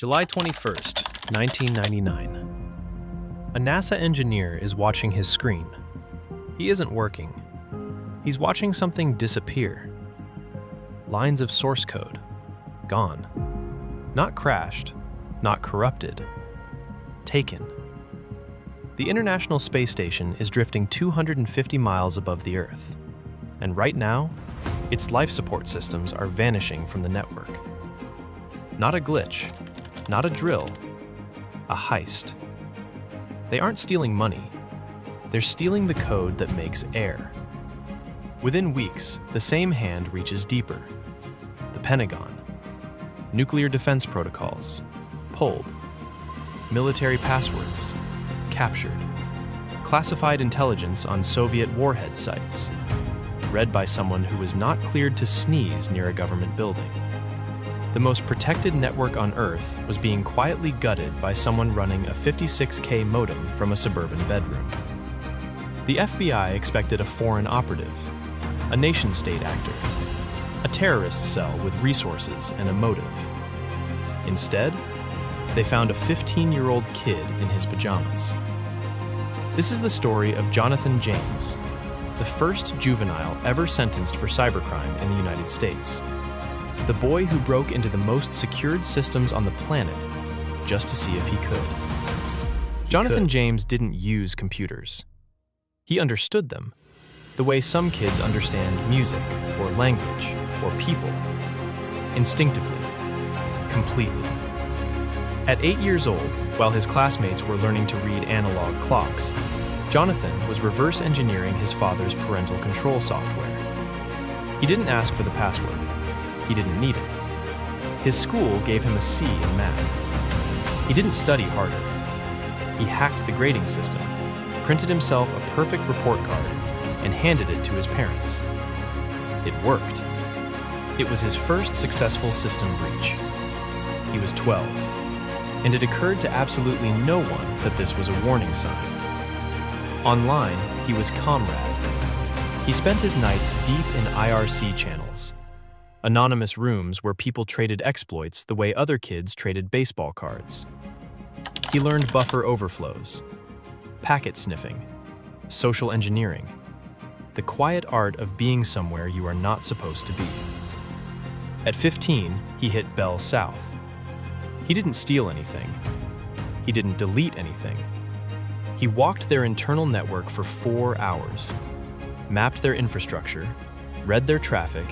July 21st, 1999. A NASA engineer is watching his screen. He isn't working. He's watching something disappear. Lines of source code. Gone. Not crashed, not corrupted. Taken. The International Space Station is drifting 250 miles above the Earth. And right now, its life support systems are vanishing from the network. Not a glitch, not a drill, a heist. They aren't stealing money. They're stealing the code that makes air. Within weeks, the same hand reaches deeper. The Pentagon. Nuclear defense protocols. Pulled. Military passwords. Captured. Classified intelligence on Soviet warhead sites. Read by someone who was not cleared to sneeze near a government building. The most protected network on Earth was being quietly gutted by someone running a 56K modem from a suburban bedroom. The FBI expected a foreign operative, a nation-state actor, a terrorist cell with resources and a motive. Instead, they found a 15-year-old kid in his pajamas. This is the story of Jonathan James, the first juvenile ever sentenced for cybercrime in the United States. The boy who broke into the most secured systems on the planet just to see if he could. Jonathan James didn't use computers. He understood them, the way some kids understand music or language or people. Instinctively. Completely. At 8 years old, while his classmates were learning to read analog clocks, Jonathan was reverse engineering his father's parental control software. He didn't ask for the password. He didn't need it. His school gave him a C in math. He didn't study harder. He hacked the grading system, printed himself a perfect report card, and handed it to his parents. It worked. It was his first successful system breach. He was 12, and it occurred to absolutely no one that this was a warning sign. Online, he was comrade. He spent his nights deep in IRC channels, anonymous rooms where people traded exploits the way other kids traded baseball cards. He learned buffer overflows, packet sniffing, social engineering, the quiet art of being somewhere you are not supposed to be. At 15, he hit Bell South. He didn't steal anything. He didn't delete anything. He walked their internal network for 4 hours, mapped their infrastructure, read their traffic,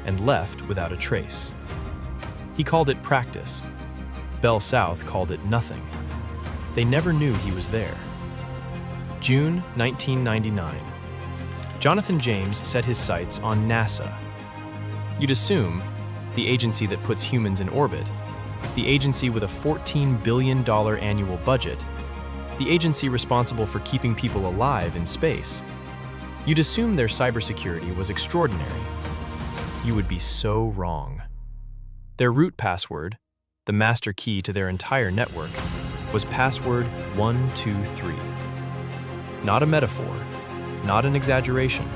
and left without a trace. He called it practice. Bell South called it nothing. They never knew he was there. June 1999. Jonathan James set his sights on NASA. You'd assume the agency that puts humans in orbit, the agency with a $14 billion annual budget, the agency responsible for keeping people alive in space. You'd assume their cybersecurity was extraordinary. You would be so wrong. Their root password, the master key to their entire network, was password 123. Not a metaphor, not an exaggeration,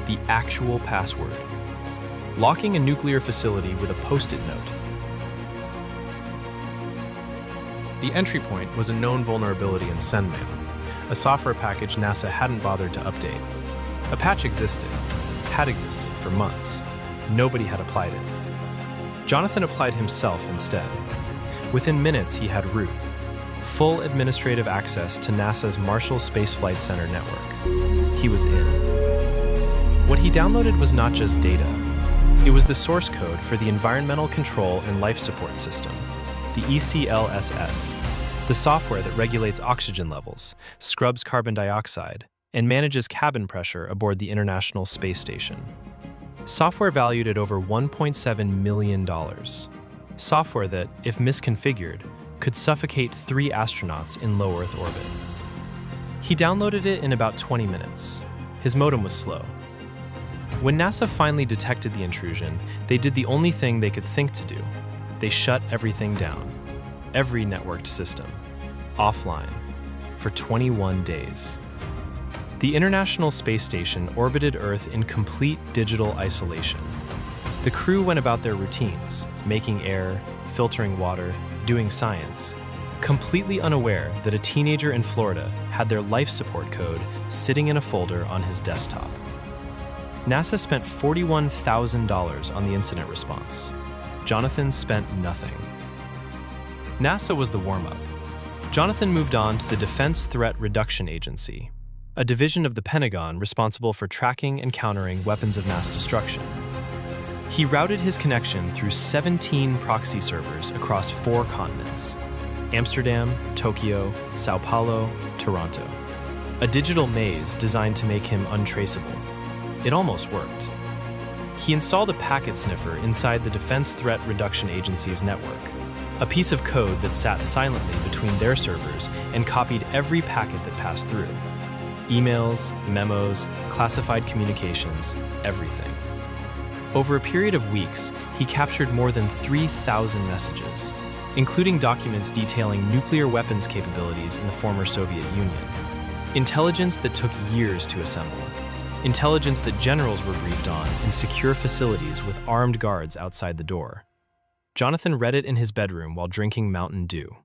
the actual password. Locking a nuclear facility with a post-it note. The entry point was a known vulnerability in SendMail, a software package NASA hadn't bothered to update. A patch had existed for months. Nobody had applied it. Jonathan applied himself instead. Within minutes, he had root, full administrative access to NASA's Marshall Space Flight Center network. He was in. What he downloaded was not just data. It was the source code for the Environmental Control and Life Support System, the ECLSS, the software that regulates oxygen levels, scrubs carbon dioxide, and manages cabin pressure aboard the International Space Station. Software valued at over $1.7 million. Software that, if misconfigured, could suffocate 3 astronauts in low Earth orbit. He downloaded it in about 20 minutes. His modem was slow. When NASA finally detected the intrusion, they did the only thing they could think to do. They shut everything down, every networked system, offline, for 21 days. The International Space Station orbited Earth in complete digital isolation. The crew went about their routines, making air, filtering water, doing science, completely unaware that a teenager in Florida had their life support code sitting in a folder on his desktop. NASA spent $41,000 on the incident response. Jonathan spent nothing. NASA was the warm-up. Jonathan moved on to the Defense Threat Reduction Agency, a division of the Pentagon responsible for tracking and countering weapons of mass destruction. He routed his connection through 17 proxy servers across 4 continents: Amsterdam, Tokyo, Sao Paulo, Toronto. A digital maze designed to make him untraceable. It almost worked. He installed a packet sniffer inside the Defense Threat Reduction Agency's network, a piece of code that sat silently between their servers and copied every packet that passed through. Emails, memos, classified communications, everything. Over a period of weeks, he captured more than 3,000 messages, including documents detailing nuclear weapons capabilities in the former Soviet Union. Intelligence that took years to assemble. Intelligence that generals were briefed on in secure facilities with armed guards outside the door. Jonathan read it in his bedroom while drinking Mountain Dew.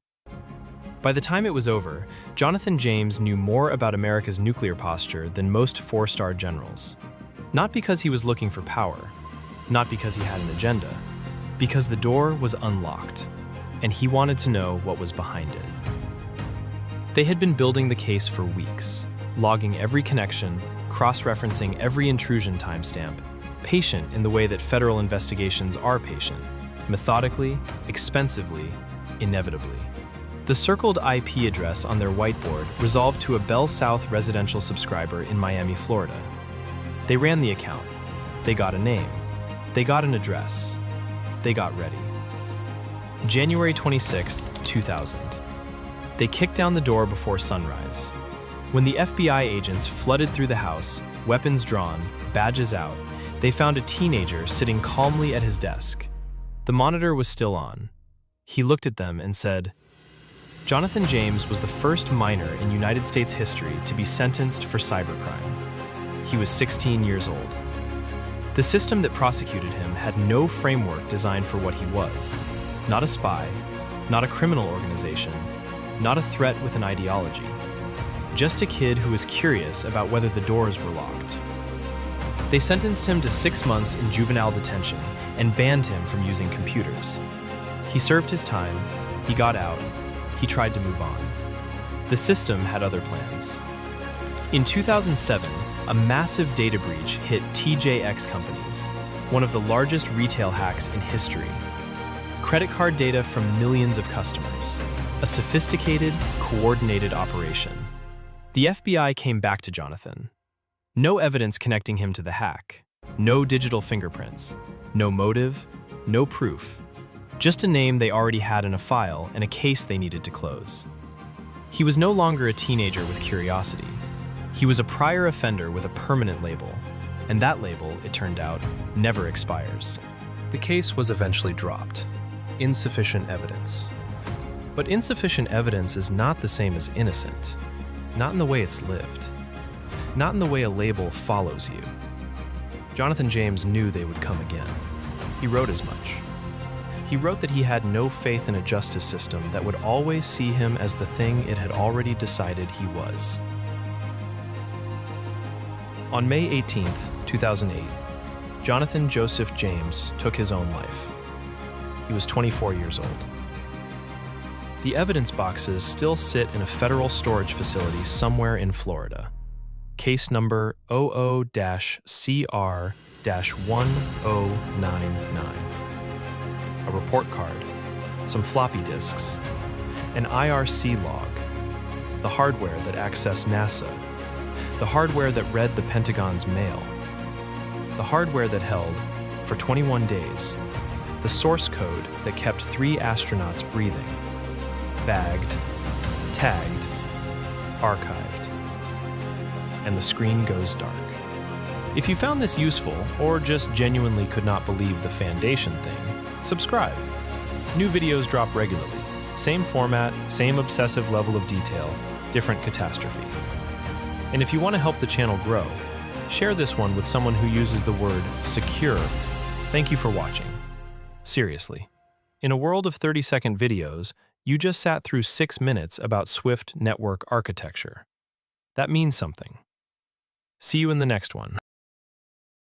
By the time it was over, Jonathan James knew more about America's nuclear posture than most 4-star generals. Not because he was looking for power, not because he had an agenda, because the door was unlocked, and he wanted to know what was behind it. They had been building the case for weeks, logging every connection, cross-referencing every intrusion timestamp, patient in the way that federal investigations are patient, methodically, expensively, inevitably. The circled IP address on their whiteboard resolved to a Bell South residential subscriber in Miami, Florida. They ran the account. They got a name. They got an address. They got ready. January 26th, 2000. They kicked down the door before sunrise. When the FBI agents flooded through the house, weapons drawn, badges out, they found a teenager sitting calmly at his desk. The monitor was still on. He looked at them and said, Jonathan James was the first minor in United States history to be sentenced for cybercrime. He was 16 years old. The system that prosecuted him had no framework designed for what he was. Not a spy, not a criminal organization, not a threat with an ideology. Just a kid who was curious about whether the doors were locked. They sentenced him to 6 months in juvenile detention and banned him from using computers. He served his time, he got out, he tried to move on. The system had other plans. In 2007, a massive data breach hit TJX Companies, one of the largest retail hacks in history. Credit card data from millions of customers. A sophisticated, coordinated operation. The FBI came back to Jonathan. No evidence connecting him to the hack. No digital fingerprints. No motive. No proof. Just a name they already had in a file and a case they needed to close. He was no longer a teenager with curiosity. He was a prior offender with a permanent label, and that label, it turned out, never expires. The case was eventually dropped. Insufficient evidence. But insufficient evidence is not the same as innocent. Not in the way it's lived. Not in the way a label follows you. Jonathan James knew they would come again. He wrote as much. He wrote that he had no faith in a justice system that would always see him as the thing it had already decided he was. On May 18, 2008, Jonathan Joseph James took his own life. He was 24 years old. The evidence boxes still sit in a federal storage facility somewhere in Florida. Case number 00-CR-1099. A report card, some floppy disks, an IRC log, the hardware that accessed NASA, the hardware that read the Pentagon's mail, the hardware that held, for 21 days, the source code that kept 3 astronauts breathing, bagged, tagged, archived, and the screen goes dark. If you found this useful, or just genuinely could not believe the foundation thing, subscribe. New videos drop regularly. Same format, same obsessive level of detail, different catastrophe. And if you want to help the channel grow, share this one with someone who uses the word secure. Thank you for watching. Seriously, In a world of 30-second videos, you just sat through 6 minutes about Swift network architecture. That means something. See you in the next one.